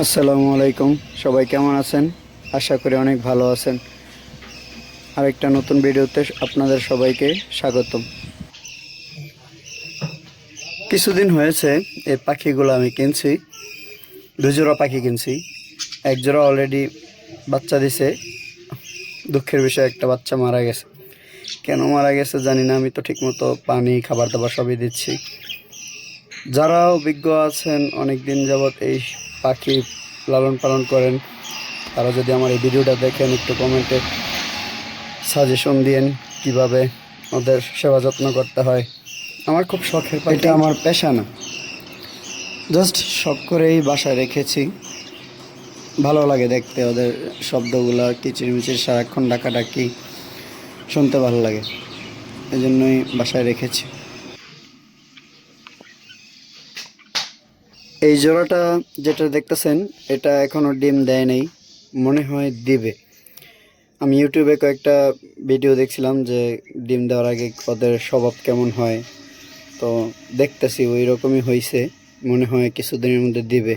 আসসালামু আলাইকুম। সবাই কেমন আছেন? আশা করি অনেক ভালো আছেন। আরেকটা নতুন ভিডিওতে আপনাদের সবাইকে স্বাগতম। কিছুদিন হয়েছে এই পাখিগুলো আমি কিনছি। দুজোড়া পাখি কিনছি। এক জোড়া অলরেডি বাচ্চা দিছে। দুঃখের বিষয় একটা বাচ্চা মারা গেছে। কেন মারা গেছে জানি না, আমি তো ঠিকমতো পানি খাবার দাবার সবই দিচ্ছি। যারা অভিজ্ঞ আছেন, অনেক দিন যাবৎ এই পাখি লালন পালন করেন, তারা যদি আমার এই ভিডিওটা দেখেন, একটু কমেন্টে সাজেশন দিয়েন কিভাবে ওদের সেবা যত্ন করতে হয়। আমার খুব শখের পাখি, এটা আমার পেশা না, জাস্ট শখ করেই বাসায় রেখেছি। ভালো লাগে দেখতে ওদের শব্দগুলো, কিচিরমিচির সারাক্ষণ ডাকাডাকি শুনতে ভালো লাগে, এই জন্যই বাসায় রেখেছি। এই জোড়াটা যেটা দেখতেছেন, এটা এখনও ডিম দেয় নেই, মনে হয় দিবে। আমি ইউটিউবে কয়েকটা ভিডিও দেখছিলাম যে ডিম দেওয়ার আগে ওদের স্বভাব কেমন হয়, তো দেখতেছি ওই রকমই হয়েছে, মনে হয় কিছুদিনের মধ্যে দিবে।